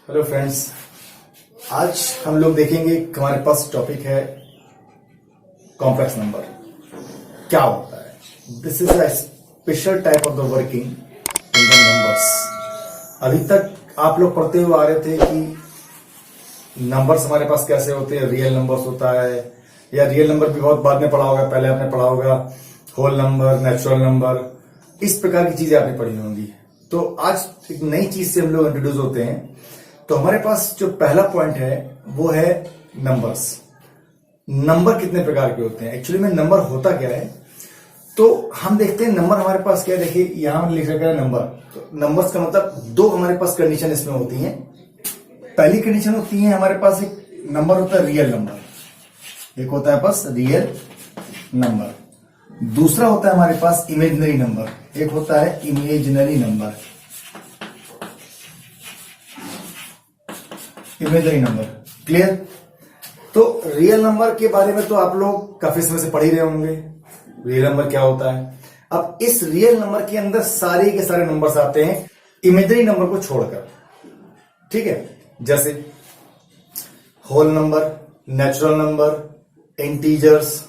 Hello friends, आज हम लोग देखेंगे कि हमारे पास टॉपिक है कॉम्प्लेक्स नंबर क्या होता है। This is a special type of the working in the numbers. अभी तक आप लोग पढ़ते हुए आ रहे थे कि नंबर्स हमारे पास कैसे होते हैं, रियल नंबर्स होता है या रियल नंबर भी बहुत बाद में पढ़ा होगा, पहले आपने पढ़ा होगा होल नंबर, नेचुरल नंबर, इस प्रकार की चीजें आपने पढ़ी होंगी। तो आज एक नई चीज से हम लोग इंट्रोड्यूस होते हैं। तो हमारे पास जो पहला पॉइंट है वो है नंबर्स। नंबर कितने प्रकार के होते हैं, एक्चुअली में नंबर होता क्या है, तो हम देखते हैं नंबर हमारे पास क्या है। देखिए यहां लिख रखा है नंबर, तो नंबर्स का मतलब दो हमारे पास कंडीशन इसमें होती हैं। पहली कंडीशन होती है हमारे पास एक नंबर होता है रियल नंबर, एक होता है पास रियल नंबर, दूसरा होता है हमारे पास इमेजिनरी नंबर, एक होता है imaginary number. Imaginary number clear. तो रियल नंबर के बारे में तो आप लोग काफी समय से पढ़ ही रहे होंगे, रियल नंबर क्या होता है। अब इस रियल नंबर के अंदर सारे के सारे नंबर्स आते हैं इमेजिनरी नंबर को छोड़कर, ठीक है। जैसे whole number, natural number, integers,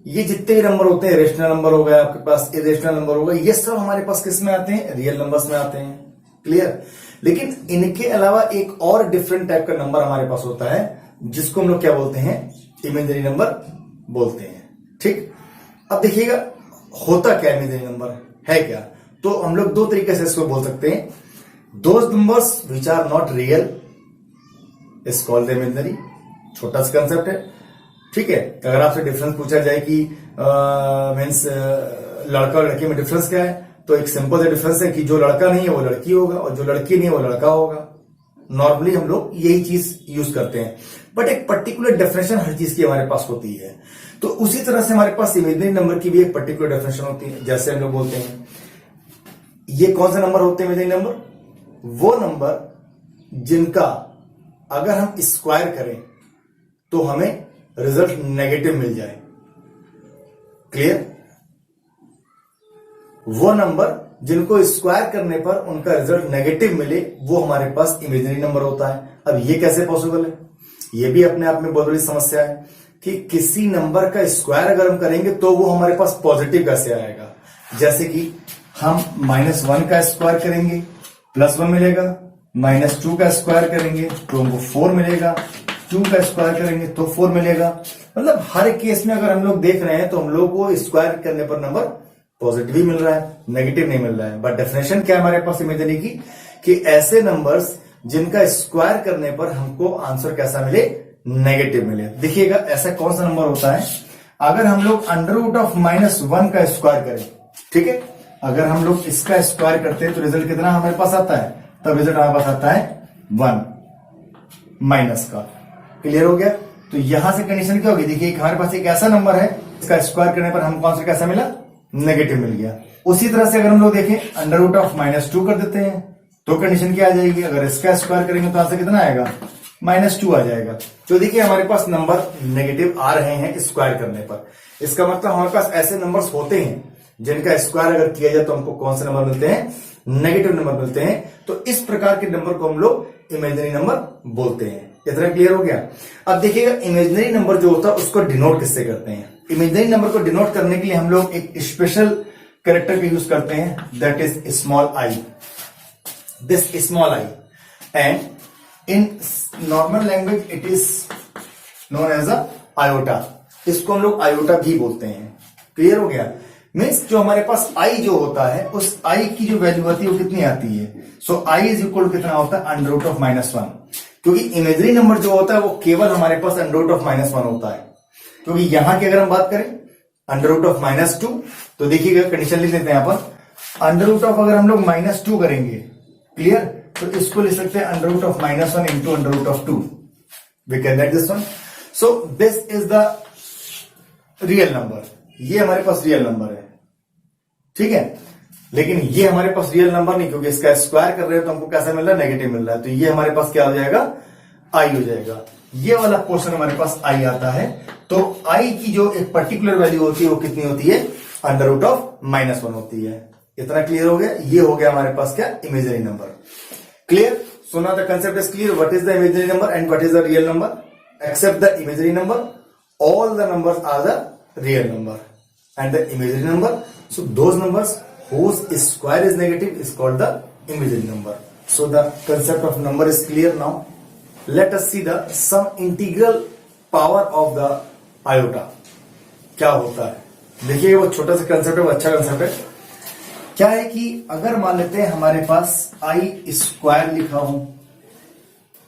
ये जितने भी नंबर होते हैं, रेशनल नंबर हो गया आपके पास, इरेशनल नंबर हो गया, ये सब हमारे पास किस में आते हैं, रियल नंबर्स में आते हैं। क्लियर। लेकिन इनके अलावा एक और डिफरेंट टाइप का नंबर हमारे पास होता है जिसको हम लोग क्या बोलते हैं, इमेजिनरी नंबर बोलते हैं। ठीक। अब देखिएगा होता क्या इमेजिनरी नंबर है क्या, तो हम लोग दो तरीके से इसको बोल सकते हैं। Those numbers which are not real is called imaginary. छोटा सा कंसेप्ट है, ठीक है। अगर आपसे डिफरेंस पूछा जाए कि मीन्स लड़का और लड़की में डिफरेंस क्या है, तो एक सिंपल सा डिफरेंस है कि जो लड़का नहीं है वो लड़की होगा और जो लड़की नहीं है वो लड़का होगा। नॉर्मली हम लोग यही चीज यूज करते हैं, बट एक पर्टिकुलर डेफिनेशन हर चीज की हमारे पास होती है। तो उसी तरह से हमारे पास इमेजिनरी नंबर की भी एक पर्टिकुलर डेफिनेशन होती है। जैसे हम लोग बोलते हैं ये कौन सा नंबर होते हैं इमेजिनरी नंबर, वो नंबर जिनका अगर हम स्क्वायर करें तो हमें रिजल्ट नेगेटिव मिल जाए। क्लियर। वो नंबर जिनको स्क्वायर करने पर उनका रिजल्ट नेगेटिव मिले वो हमारे पास इमेजिनरी नंबर होता है। अब ये कैसे पॉसिबल है, ये भी अपने आप में बहुत बड़ी समस्या है कि किसी नंबर का स्क्वायर अगर हम करेंगे तो वो हमारे पास पॉजिटिव कैसे आएगा। जैसे कि हम -1 का स्क्वायर करेंगे +1 मिलेगा, -2 का स्क्वायर करेंगे तो हमको 4 मिलेगा, 2 का स्क्वायर करेंगे तो 4 मिलेगा। मतलब हर केस में अगर हम लोग देख रहे हैं तो हम लोग को स्क्वायर करने पर नंबर पॉजिटिव ही मिल रहा है, नेगेटिव नहीं मिल रहा है। बट डेफिनेशन क्या है हमारे पास इमेजिनरी की, कि ऐसे नंबर्स जिनका स्क्वायर करने पर हमको आंसर कैसा मिले, नेगेटिव मिले। देखिएगा ऐसा कौन सा नंबर होता है, अगर हम लोग √-1 का स्क्वायर करें, ठीक है, अगर हम लोग इसका स्क्वायर करते हैं तो रिजल्ट कितना हमारे पास आता है, तब रिजल्ट हमारे पास आता है 1 माइनस का। क्लियर हो गया। तो यहां से कंडीशन क्या होगी, देखिए हमारे पास एक ऐसा नंबर है इसका स्क्वायर करने पर हमको आंसर कैसा मिला, नेगेटिव मिल गया। उसी तरह से अगर हम लोग देखें √-2 कर देते हैं तो कंडीशन क्या आ जाएगी, अगर इसका स्क्वायर करेंगे तो आंसर कितना आएगा, -2 आ जाएगा। तो देखिए हमारे पास नंबर नेगेटिव आ रहे हैं स्क्वायर करने पर। इसका मतलब हमारे पास ऐसे नंबर्स होते हैं जिनका स्क्वायर अगर किया जाए तो हमको कौन से नंबर मिलते हैं, नेगेटिव नंबर मिलते हैं। तो इस प्रकार के नंबर को हम लोग इमेजिनरी नंबर बोलते हैं। इतना क्लियर हो गया। अब देखिएगा इमेजिनरी नंबर जो होता है उसको डिनोट किससे करते हैं। इमेजिनरी नंबर को डिनोट करने के लिए हम लोग एक स्पेशल कैरेक्टर का यूज करते हैं, that is small i. This small i and in normal language it is known as a iota. इसको हम लोग आयोटा भी बोलते हैं। क्लियर हो गया। मीन्स जो हमारे पास आई जो होता है उस आई की जो वैल्यू आती है वो कितनी आती है, सो आई इज इक्वल टू कितना होता है, √-1। क्योंकि इमेजिनरी नंबर जो होता है वो केवल हमारे पास √-1 होता है। क्योंकि यहां की अगर हम बात करें √-2, तो देखिएगा कंडीशन लिख लेते हैं यहां पर अगर हम लोग -2 करेंगे, क्लियर, तो इसको लिख सकते हैं √-1 into √2। We can write this one. So this is the real number, ये हमारे पास रियल नंबर है, ठीक है। लेकिन ये हमारे पास रियल नंबर नहीं, क्योंकि इसका स्क्वायर कर रहे हैं तो हमको कैसा मिल रहा है, नेगेटिव मिल रहा है। तो ये हमारे पास क्या हो जाएगा, आई हो जाएगा। ये वाला पोर्शन हमारे पास आई आता है। तो आई की जो एक पर्टिकुलर वैल्यू होती है वो कितनी होती है, √-1 होती है। इतना क्लियर हो गया। ये हो गया हमारे पास क्या, imaginary number. Clear. So now the concept is clear. What is the imaginary number and what is the real number? Except the imaginary number, all the numbers are the real number. And the imaginary number, so those numbers whose square is negative is called the imaginary number. So the concept of number is clear now. Let us see the some integral power of the iota. क्या होता है? देखिए वो छोटा सा concept है, वो अच्छा कंसेप्ट है। क्या है कि अगर मान लेते हैं हमारे पास आई स्क्वायर लिखा हो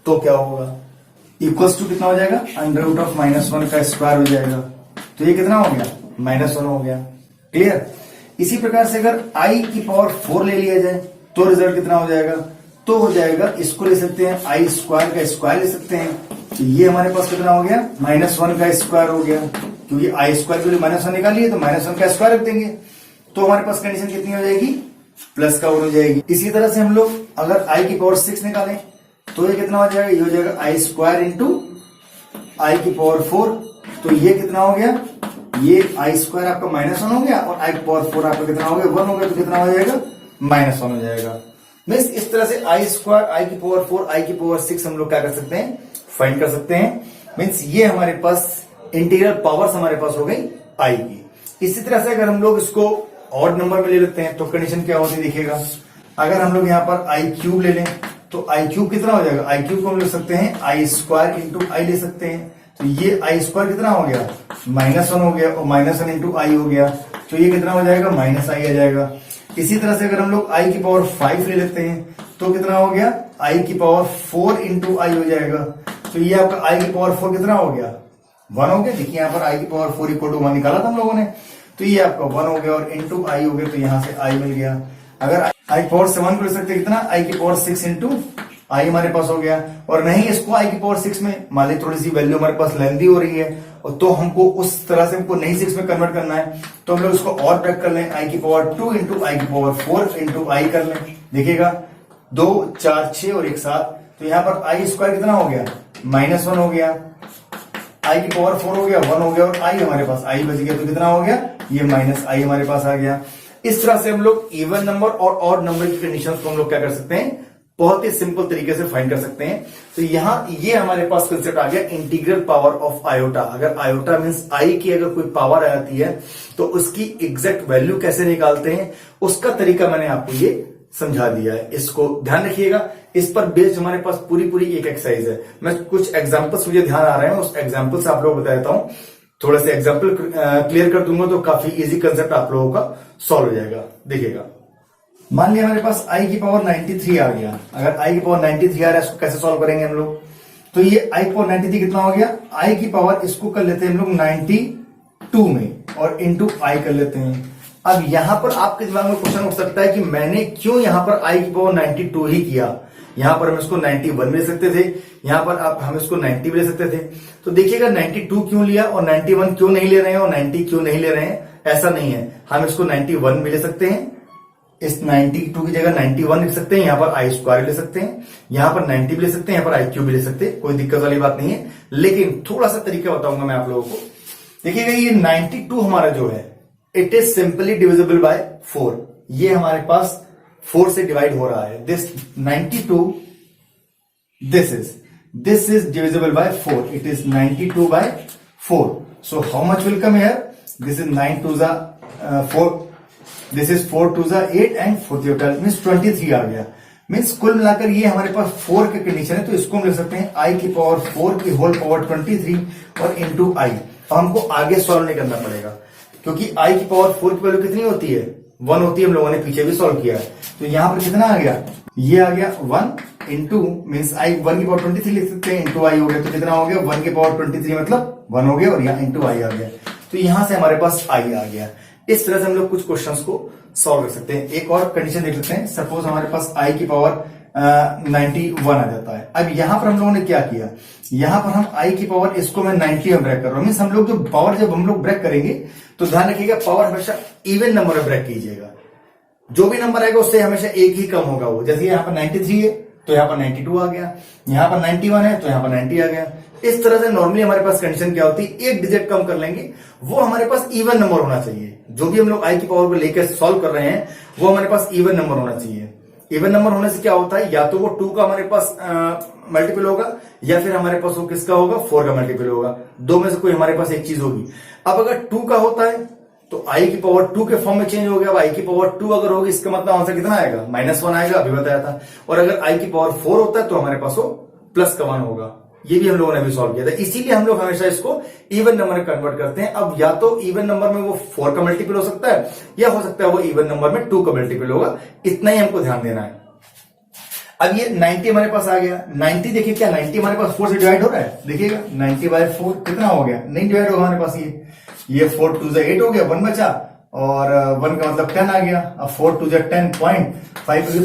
तो क्या होगा, इक्वल्स टू कितना हो जाएगा, अंडर रूट ऑफ -1 का स्क्वायर हो जाएगा। तो ये कितना हो गया, -1 हो गया। क्लियर। इसी प्रकार से अगर आई की पावर 4 ले लिया जाए तो रिजल्ट कितना हो जाएगा, तो हो जाएगा, इसको ले सकते हैं आई स्क्वायर का स्क्वायर ले सकते हैं। तो ये हमारे पास कितना हो गया, -1 का स्क्वायर हो गया, क्योंकि आई स्क्वायर के लिए -1 निकालिए तो -1 का स्क्वायर रख देंगे। तो हमारे पास कंडीशन कितनी हो जाएगी, प्लस का हो जाएगी। इसी तरह से हम लोग अगर आई की पावर 6 निकालें तो ये कितना हो जाएगा, ये हो जाएगा आई स्क्वायर इंटू आई की पावर 4। तो ये कितना हो गया, ये आई स्क्वायर आपका -1 हो गया और आई की पावर 4 आपका कितना हो गया, 1 हो गया। तो कितना हो जाएगा, -1 हो जाएगा। मीन्स इस तरह से आई स्क्वायर, आई की पावर 4, आई की पावर 6 हम लोग क्या कर सकते हैं, फाइंड कर सकते हैं। मीन्स ये हमारे पास इंटीग्रल पावर्स हमारे पास हो गई आई की। इसी तरह से अगर हम लोग इसको ऑड नंबर में ले लेते हैं तो कंडीशन क्या होती है देखिएगा। अगर हम लोग यहाँ पर आई क्यूब ले लें तो आई क्यूब कितना हो जाएगा, आई क्यूब को हम लिख सकते हैं आई स्क्वायर इंटू आई ले सकते हैं। तो ये आई स्क्वायर कितना हो गया, -1 हो गया और -1 इंटू आई हो गया। तो ये कितना हो जाएगा, -i आ जाएगा। इसी तरह से अगर हम लोग आई की पावर 5 ले लेते हैं तो कितना हो गया, आई की पावर 4 इंटू आई हो जाएगा। तो ये आपका आई की पावर 4 कितना हो गया, 1 हो गया। देखिए यहाँ पर आई की पावर 4 इक्वल टू 1 निकाला था हम लोगों ने। तो ये आपका 1 हो गया और इंटू आई हो गया, तो यहां से आई मिल गया। अगर आई की पावर 7 को ले सकते कितना, आई की पावर 6 इंटू आई हमारे पास हो गया। और नहीं इसको आई की पावर 6 में मान ली थोड़ी सी वैल्यू हमारे पास लेंदी हो रही है और तो हमको उस तरह से हमको नहीं 6 में कन्वर्ट करना है, तो हम लोग इसको और ब्रेक कर लें, आई की पावर 2 इंटू आई की पावर 4 इंटू आई कर लें। देखिएगा 2 4 6 और 1 7। तो यहाँ पर आई स्क्वायर कितना हो गया, -1 हो गया, आई की पावर 4 हो गया, 1 हो गया और आई हमारे पास आई बच गया। तो कितना हो गया, ये -i हमारे पास आ गया। इस तरह से हम लोग इवन नंबर और ऑड नंबर की कंडीशंस को हम लोग क्या कर सकते हैं, बहुत ही सिंपल तरीके से फाइंड कर सकते हैं। तो यहां ये हमारे पास कंसेप्ट आ गया इंटीग्रल पावर ऑफ आयोटा। अगर आयोटा मींस आई की अगर कोई पावर आती है तो उसकी एग्जैक्ट वैल्यू कैसे निकालते हैं, उसका तरीका मैंने आपको ये समझा दिया है। इसको ध्यान रखिएगा, इस पर बेस्ड हमारे पास पूरी एक एक्सरसाइज है। मैं कुछ एग्जांपल्स मुझे ध्यान आ रहे हैं, उस एग्जांपल से आप लोगों को बता देता हूं। थोड़ा सा एग्जांपल क्लियर कर दूंगा तो काफी इजी कंसेप्ट आप लोगों का सॉल्व हो जाएगा। देखिएगा, मान लिया हमारे पास आई की पावर 93 आ गया। अगर आई की पावर 93 आ रहा है, इसको कैसे सॉल्व करेंगे हम लोग, तो ये आई की पावर 93 कितना हो गया, आई की पावर इसको कर लेते हैं हम लोग 92 में और इंटू आई कर लेते हैं। अब यहां पर आपके दिमाग में क्वेश्चन उठ सकता है कि मैंने क्यों यहां पर आई की पावर 92 ही किया, यहां पर हम इसको 91 ले सकते थे, यहां पर आप हम इसको 90 भी ले सकते थे। तो देखिएगा 92 क्यों लिया और 91 क्यों नहीं ले रहे हैं और 90 क्यों नहीं ले रहे हैं, ऐसा नहीं है। हम इसको 91 भी ले सकते हैं, इस 92 की जगह 91 लिख सकते हैं, यहां पर आई स्क्वायर ले सकते हैं, यहां पर 90 भी ले सकते हैं, यहां पर आई क्यूब भी ले सकते हैं, कोई दिक्कत वाली बात नहीं है। लेकिन थोड़ा सा तरीका बताऊंगा मैं आप लोगों को। देखिएगा ये 92 हमारा जो है it is simply divisible by 4। ये हमारे पास 4 से डिवाइड हो रहा है। This 92 this is divisible by 4. It is 92 by 4. So how much will come here? This is 9 to the 4. This is 4 to the 8 and 4 to the 12 means 23 आ गया। Means कुल मिलाकर ये हमारे पास 4 की कंडीशन है, तो इसको हम लिख सकते हैं आई की पावर 4 की होल पावर 23 और इंटू आई। तो हमको आगे सॉल्व नहीं करना पड़ेगा क्योंकि आई की पावर 4 की वैल्यू कितनी होती है, 1 होती है। हम लोगों ने पीछे भी सॉल्व किया है। तो यहां पर कितना आ गया, ये आ गया 1 इंटू मीन्स आई 1 की पावर 23 लिख सकते हैं, इंटू आई हो गया। तो कितना हो गया, 1 की पावर 23 मतलब 1 हो गया और यहाँ इंटू आई आ गया। तो यहां से हमारे पास आई आ गया। इस तरह से हम लोग कुछ क्वेश्चंस को सॉल्व कर सकते हैं। एक और कंडीशन देख लेते हैं। सपोज हमारे पास आई की पावर 91 आ जाता है। अब यहां पर हम लोगों ने क्या किया, यहां पर हम आई की पावर इसको मैं 90 में ब्रेक कर रहा हूं। मीन्स हम लोग जो पावर जब हम लोग ब्रेक करेंगे तो ध्यान रखिएगा पावर हमेशा इवन नंबर में ब्रेक कीजिएगा। जो भी नंबर आएगा उससे हमेशा एक ही कम होगा। वो जैसे यहाँ पर 93 है तो यहाँ पर 92 आ गया, यहाँ पर 91 है तो यहाँ पर 90 आ गया। इस तरह से नॉर्मली हमारे पास कंडीशन क्या होती है, एक डिजिट कम कर लेंगे, वो हमारे पास इवन नंबर होना चाहिए। जो भी हम लोग आई की पावर को लेकर सॉल्व कर रहे हैं वो हमारे पास इवन नंबर होना चाहिए। इवन नंबर होने से क्या होता है, या तो वो 2 का हमारे पास मल्टीपल होगा, या फिर हमारे पास वो किसका होगा, 4 का मल्टीपल होगा। दो में से कोई हमारे पास एक चीज होगी। अब अगर 2 का होता है तो i की पावर 2 के फॉर्म में चेंज हो गया। अब i की पावर 2 अगर होगी, इसका मतलब आंसर कितना आएगा, -1 आएगा, अभी बताया था। और अगर i की पावर 4 होता है तो हमारे पास वो प्लस का 1 होगा। ये भी हम लोगों ने अभी सॉल्व किया था। इसीलिए हम लोग हमेशा इसको इवन नंबर में कन्वर्ट करते हैं। अब या तो इवन नंबर में वो 4 का मल्टीपल हो सकता है, या हो सकता है वो इवन नंबर में 2 का मल्टीपल होगा। इतना ही हमको ध्यान देना है। अब ये 90 हमारे पास आ गया। 90 देखिए, क्या 90 हमारे पास 4 से डिवाइड हो रहा है, देखिएगा 90/4 कितना हो गया, नहीं डिवाइड होगा हमारे पास। ये 4 2 8 हो गया, 1 बचा, और 1 का मतलब 10 आ गया। अब 4 2 10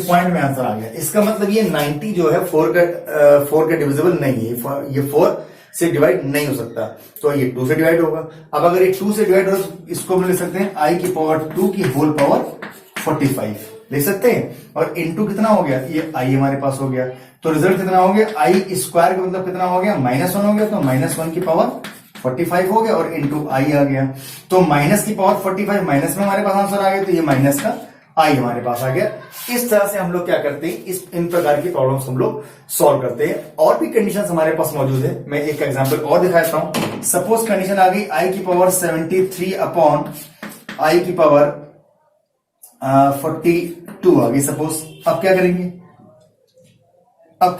पॉइंट में आंसर आ गया। इसका मतलब ये 90 जो है 4 का डिविजिबल नहीं है, ये 4 से डिवाइड नहीं हो सकता, तो ये 2 से डिवाइड होगा। अब अगर ये 2 से डिवाइड हो तो इसको हम लिख सकते हैं i की पावर 2 की होल पावर 45 लिख सकते हैं। और इनटू कितना हो गया, ये i हमारे पास हो गया। तो रिजल्ट कितना हो गया, i स्क्वायर का मतलब कितना हो गया, -1 हो गया। तो -1 की पावर 45 हो गया, और इंटू i आ गया। तो माइनस की पावर 45 माइनस में हमारे पास आंसर आ गया, तो ये माइनस का i हमारे पास आ गया। इस तरह से हम लोग क्या करते हैं, इन प्रकार की प्रॉब्लम्स हम लोग सॉल्व करते हैं। और भी कंडीशंस हमारे पास मौजूद है। मैं एक एग्जांपल और दिखाता हूं। सपोज कंडीशन आ गई i की पावर 73 अपॉन i की पावर 42 आ गई सपोज। अब क्या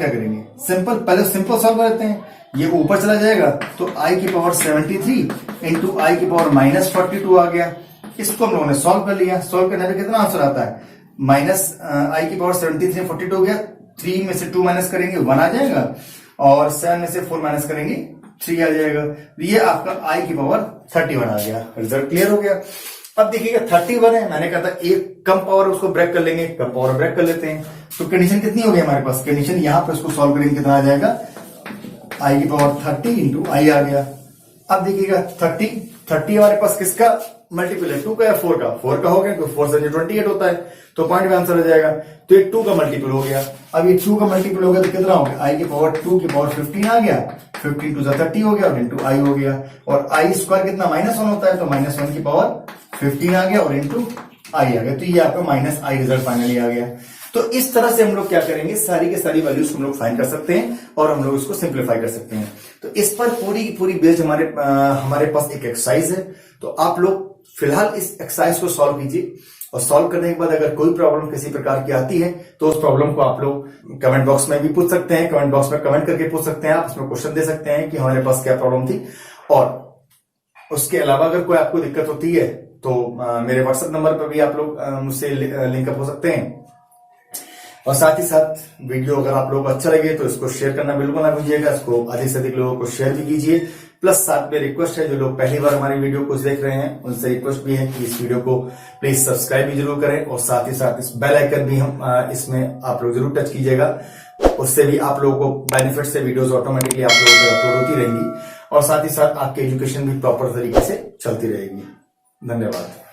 करेंगे, सिंपल, पहले सिंपल सॉल्व करते हैं। ये ऊपर चला जाएगा तो i की पावर 73 इंटू i की पावर -42 आ गया। इसको हम लोगों ने सॉल्व कर लिया। सॉल्व करने पे कितना आंसर आता है, i की पावर 73 42 हो गया। 3 में से 2 माइनस करेंगे 1 आ जाएगा, और 7 में से 4 माइनस करेंगे 3 आ जाएगा। ये आपका i की पावर 31 आ गया। रिजल्ट क्लियर हो गया। अब देखिएगा 31 है, मैंने कहा था एक कम पावर उसको ब्रेक कर लेंगे, कम पावर ब्रेक कर लेते हैं। तो कंडीशन कितनी हो गई हमारे पास, कंडीशन यहां पर इसको सॉल्व करेंगे कितना आ जाएगा, i की पावर 30 इंटू i आ गया। अब देखिएगा 30 हमारे पास किसका मल्टीपल है, 2 का या 4 का, 4 का हो गया, तो 4 से 28 होता है, तो पॉइंट में आंसर आ जाएगा। तो ये 2 का मल्टीपल हो गया। अब ये 2 का मल्टीपल हो गया तो कितना हो गया, i की पावर 2 की पावर 15 आ गया, 15 2 30 हो गया, और इंटू i हो गया। और i स्क्वायर कितना -1 होता है, तो -1 की पावर 15 आ गया, और इंटू i आ गया। तो ये आपका -i रिजल्ट फाइनली आ गया। तो इस तरह से हम लोग क्या करेंगे, सारी के सारी वैल्यूज हम लोग फाइंड कर सकते हैं, और हम लोग इसको सिंप्लीफाई कर सकते हैं। तो इस पर पूरी की पूरी बेस्ड हमारे पास एक एक्सरसाइज है। तो आप लोग फिलहाल इस एक्सरसाइज को सॉल्व कीजिए, और सॉल्व करने के बाद अगर कोई प्रॉब्लम किसी प्रकार की आती है तो उस प्रॉब्लम को आप लोग कमेंट बॉक्स में भी पूछ सकते हैं। कमेंट बॉक्स में कमेंट करके पूछ सकते हैं, आप उसमें क्वेश्चन दे सकते हैं कि हमारे पास क्या प्रॉब्लम थी। और उसके अलावा अगर कोई आपको दिक्कत होती है तो मेरे व्हाट्सएप नंबर पर भी आप लोग मुझसे लिंकअप हो सकते हैं। और साथ ही साथ वीडियो अगर आप लोगों को अच्छा लगे तो इसको शेयर करना बिल्कुल ना भूलिएगा, इसको अधिक से अधिक लोगों को शेयर भी कीजिए। प्लस साथ में रिक्वेस्ट है, जो लोग पहली बार हमारी वीडियो को देख रहे हैं उनसे रिक्वेस्ट भी है कि इस वीडियो को प्लीज सब्सक्राइब भी जरूर करें, और साथ ही साथ इस बेल आइकन भी हम इसमें आप लोग जरूर टच कीजिएगा। उससे भी आप लोगों को बेनिफिट से वीडियोज ऑटोमेटिकली आप लोगों को अपलोड होती रहेंगी, और साथ ही साथ आपकी एजुकेशन भी प्रॉपर तरीके से चलती रहेगी। धन्यवाद।